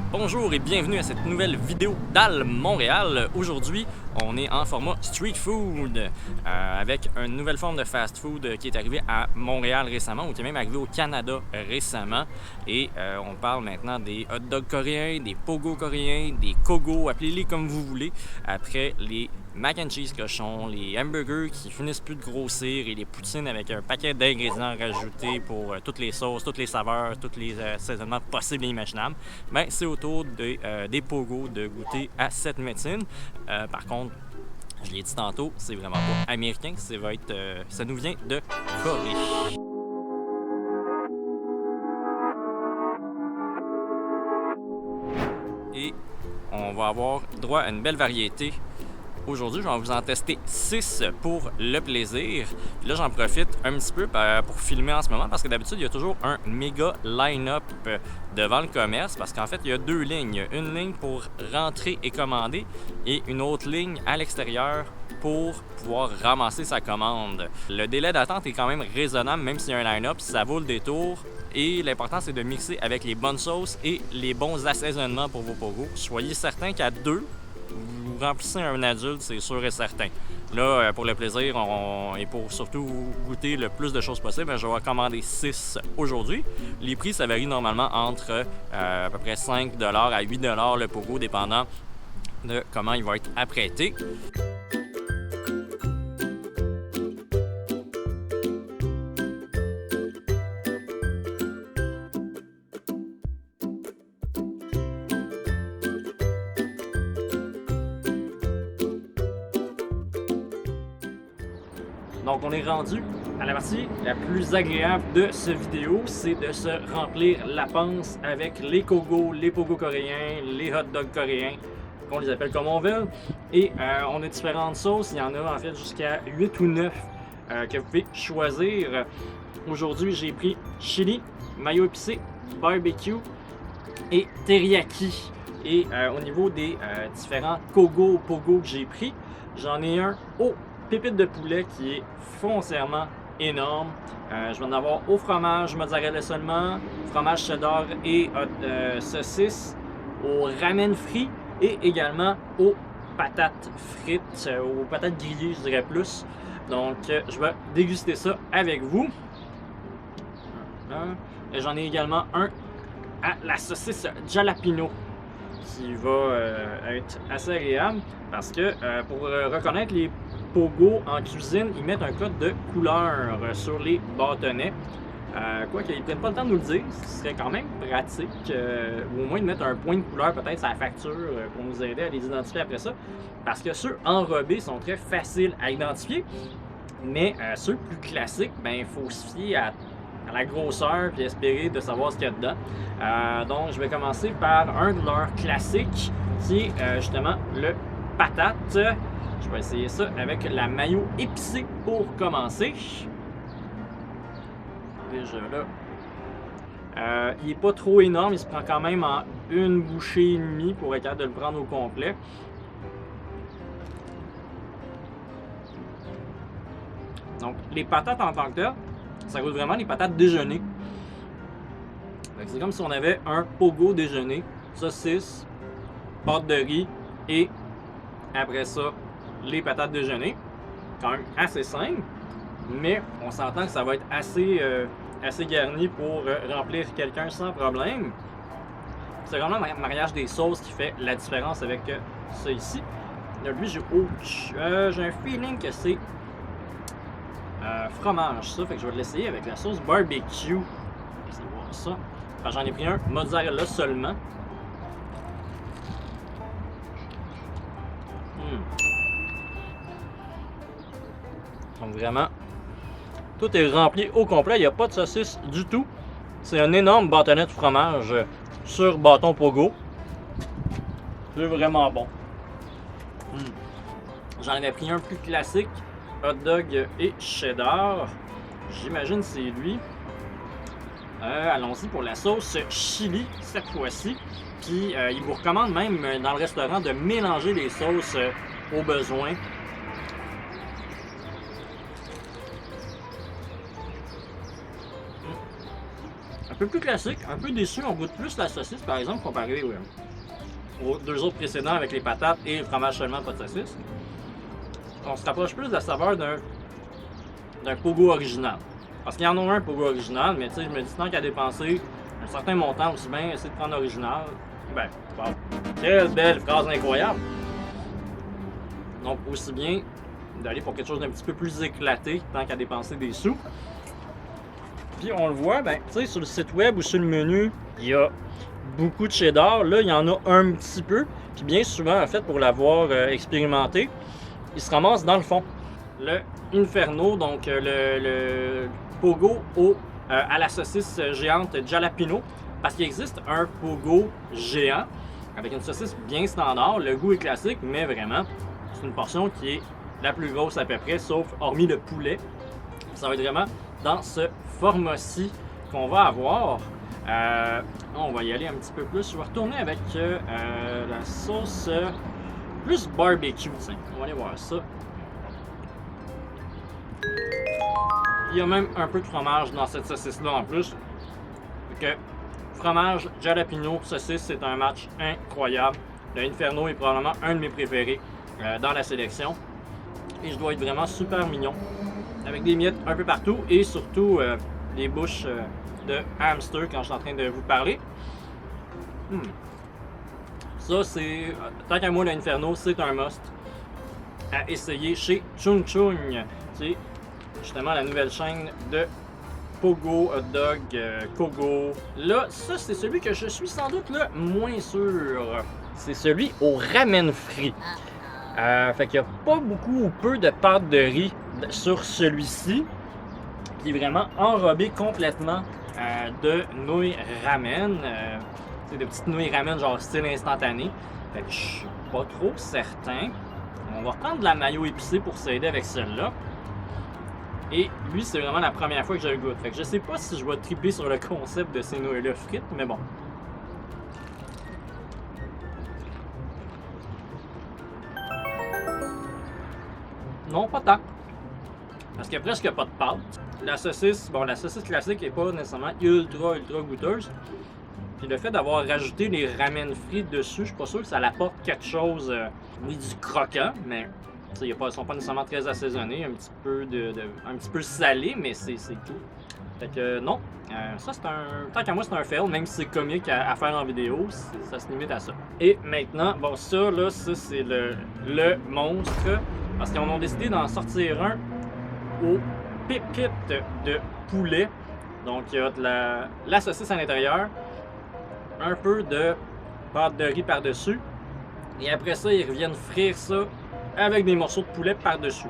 Bonjour et bienvenue à cette nouvelle vidéo d'Al Montréal. Aujourd'hui, on est en format street food avec une nouvelle forme de fast food qui est arrivée à Montréal récemment ou qui est même arrivée au Canada récemment. Et on parle maintenant des hot dogs coréens, des pogo coréens, des kogo, appelez-les comme vous voulez, après les mac and cheese cochons, les hamburgers qui finissent plus de grossir et les poutines avec un paquet d'ingrédients rajoutés pour toutes les sauces, toutes les saveurs, tous les assaisonnements possibles et imaginables. Ben, c'est autour des pogos de goûter à cette médecine. Par contre, je l'ai dit tantôt, c'est vraiment pas américain, ça nous vient de Corée. Et on va avoir droit à une belle variété. Aujourd'hui, je vais vous en tester 6 pour le plaisir. Puis là, j'en profite un petit peu pour filmer en ce moment parce que d'habitude, il y a toujours un méga line-up devant le commerce parce qu'en fait, il y a deux lignes. Une ligne pour rentrer et commander et une autre ligne à l'extérieur pour pouvoir ramasser sa commande. Le délai d'attente est quand même raisonnable, même s'il y a un line-up, ça vaut le détour. Et l'important, c'est de mixer avec les bonnes sauces et les bons assaisonnements pour vos pogos. Soyez certain qu'à deux, vous remplissez un adulte, c'est sûr et certain. Là, pour le plaisir et pour surtout goûter le plus de choses possible, je vais commander 6 aujourd'hui. Les prix, ça varie normalement entre à peu près 5 $ à 8 $ le pogo, dépendant de comment il va être apprêté. Donc on est rendu à la partie la plus agréable de cette vidéo, c'est de se remplir la panse avec les kogo, les pogo coréens, les hot dogs coréens, qu'on les appelle comme on veut. Et on a différentes sauces, il y en a en fait jusqu'à 8 ou 9 que vous pouvez choisir. Aujourd'hui j'ai pris chili, mayo épicé, barbecue et teriyaki. Et au niveau des différents kogo ou pogo que j'ai pris, j'en ai un au pépite de poulet qui est foncièrement énorme. Je vais en avoir au fromage mozzarella seulement, fromage cheddar et saucisse, au ramen frit et également aux patates frites, aux patates grillées, je dirais plus. Donc, je vais déguster ça avec vous. J'en ai également un à la saucisse jalapeno qui va être assez agréable parce que pour reconnaître les pogo en cuisine, ils mettent un code de couleur sur les bâtonnets. Quoique ils ne prennent pas le temps de nous le dire, ce serait quand même pratique, ou au moins de mettre un point de couleur peut-être sur la facture pour nous aider à les identifier après ça. Parce que ceux enrobés sont très faciles à identifier, mais ceux plus classiques, ben il faut se fier à la grosseur puis espérer de savoir ce qu'il y a dedans. Donc je vais commencer par un de leurs classiques qui est justement le patate. Je vais essayer ça avec la mayo épicée pour commencer. Déjà là. Il n'est pas trop énorme, il se prend quand même en une bouchée et demie pour être capable de le prendre au complet. Donc les patates en tant que tel, ça goûte vraiment les patates déjeuner. C'est comme si on avait un pogo déjeuner, saucisse, pâte de riz et après ça, les patates déjeuner. Quand même assez simple, mais on s'entend que ça va être assez garni pour remplir quelqu'un sans problème. C'est vraiment le mariage des sauces qui fait la différence avec ça ici. Là, lui, j'ai un feeling que c'est fromage, ça. Fait que je vais l'essayer avec la sauce barbecue. Vous allez voir ça. J'en ai pris un mozzarella seulement. Donc vraiment, tout est rempli au complet. Il n'y a pas de saucisse du tout. C'est un énorme bâtonnet de fromage sur bâton pogo. C'est vraiment bon. J'en avais pris un plus classique, hot dog et cheddar. J'imagine c'est lui. Allons-y pour la sauce chili cette fois-ci. Puis il vous recommande même dans le restaurant de mélanger les sauces au besoin. peu plus classique, un peu déçu. On goûte plus la saucisse, par exemple, comparé aux deux autres précédents avec les patates et le fromage seulement, pas de saucisse. On se rapproche plus de la saveur d'un pogo original. Parce qu'il y en a un pogo original, mais tu sais, je me dis tant qu'à dépenser un certain montant, aussi bien essayer de prendre l'original. Ben, wow. Quelle belle phrase incroyable! Donc, aussi bien d'aller pour quelque chose d'un petit peu plus éclaté tant qu'à dépenser des sous. Puis on le voit, ben, tu sais, sur le site web ou sur le menu, il y a beaucoup de cheddar. Là, il y en a un petit peu. Puis bien souvent, en fait, pour l'avoir expérimenté, il se ramasse dans le fond. Le Inferno, donc le pogo à la saucisse géante jalapeno. Parce qu'il existe un pogo géant avec une saucisse bien standard. Le goût est classique, mais vraiment, c'est une portion qui est la plus grosse à peu près, sauf hormis le poulet. Ça va être vraiment dans ce format-ci qu'on va avoir. On va y aller un petit peu plus. Je vais retourner avec la sauce plus barbecue. Tiens, on va aller voir ça. Il y a même un peu de fromage dans cette saucisse-là en plus. Donc, fromage, jalapeno, saucisse, c'est un match incroyable. Le Inferno est probablement un de mes préférés dans la sélection. Et je dois être vraiment super mignon. Avec des miettes un peu partout et surtout des bouches de hamster quand je suis en train de vous parler. Ça, c'est, tant qu'à moi, l'Inferno, c'est un must à essayer chez Chung Chung. C'est justement la nouvelle chaîne de Pogo, Hot Dog, Kogo. Là, ça, c'est celui que je suis sans doute le moins sûr. C'est celui au ramen frit. Fait qu'il n'y a pas beaucoup ou peu de pâte de riz sur celui-ci, qui est vraiment enrobé complètement de nouilles ramen. C'est des petites nouilles ramen genre style instantané. Fait que je suis pas trop certain. On va reprendre de la mayo épicée pour s'aider avec celle-là. Et lui, c'est vraiment la première fois que je le goûte. Fait que je sais pas si je vais triper sur le concept de ces nouilles-là frites, mais bon. Non, pas tant. Parce qu'il n'y a presque pas de pâte. La saucisse, bon, la saucisse classique n'est pas nécessairement ultra goûteuse. Puis le fait d'avoir rajouté les ramen frits dessus, je suis pas sûr que ça apporte quelque chose, oui, du croquant, mais ils ne sont pas nécessairement très assaisonnés, un petit peu salé, mais c'est tout. Fait que non, ça c'est tant qu'à moi c'est un fail, même si c'est comique à faire en vidéo, ça se limite à ça. Et maintenant, bon ça là, ça c'est le monstre, parce qu'ils ont décidé d'en sortir un aux pépites de poulet. Donc il y a de la saucisse à l'intérieur, un peu de pâte de riz par-dessus, et après ça ils reviennent frire ça avec des morceaux de poulet par-dessus.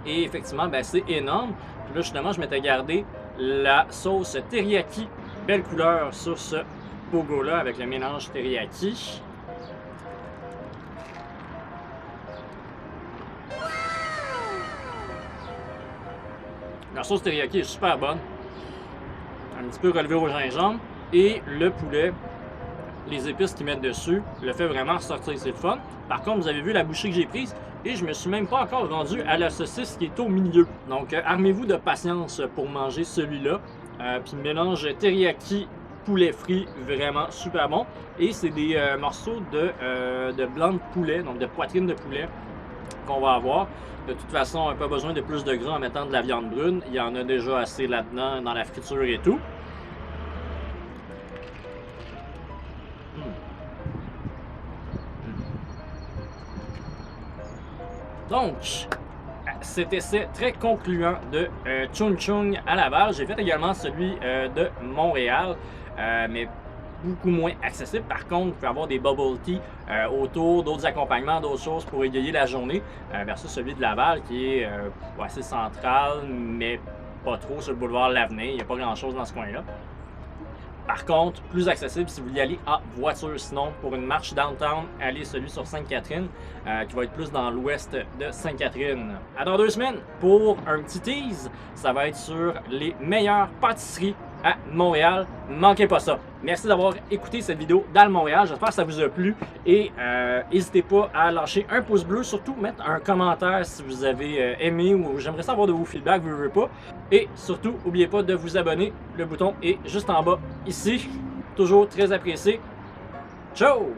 Et effectivement, ben, c'est énorme. Puis là, justement, je m'étais gardé la sauce teriyaki. Belle couleur sur ce pogo-là avec le mélange teriyaki. La sauce teriyaki est super bonne. Un petit peu relevée au gingembre. Et le poulet, les épices qu'ils mettent dessus, le fait vraiment ressortir, c'est le fun. Par contre, vous avez vu la bouchée que j'ai prise et je me suis même pas encore rendu à la saucisse qui est au milieu. Donc, armez-vous de patience pour manger celui-là. Puis mélange teriyaki, poulet frit, vraiment super bon. Et c'est des morceaux de blanc de poulet, donc de poitrine de poulet qu'on va avoir. De toute façon, pas besoin de plus de gras en mettant de la viande brune. Il y en a déjà assez là-dedans dans la friture et tout. Donc, cet essai très concluant de Chung Chung à Laval. J'ai fait également celui de Montréal, mais beaucoup moins accessible. Par contre, vous pouvez avoir des bubble tea autour, d'autres accompagnements, d'autres choses pour égayer la journée, versus celui de Laval qui est assez central, mais pas trop sur le boulevard L'Avenir. Il n'y a pas grand-chose dans ce coin-là. Par contre, plus accessible si vous y allez en voiture. Sinon, pour une marche downtown, allez celui sur Sainte-Catherine, qui va être plus dans l'ouest de Sainte-Catherine. À dans 2 semaines, pour un petit tease, ça va être sur les meilleures pâtisseries à Montréal. Manquez pas ça. Merci d'avoir écouté cette vidéo dans le Montréal. J'espère que ça vous a plu. Et n'hésitez pas à lâcher un pouce bleu. Surtout, mettre un commentaire si vous avez aimé ou j'aimerais savoir de vos feedbacks, vous pas. Et surtout, n'oubliez pas de vous abonner. Le bouton est juste en bas ici. Toujours très apprécié. Ciao!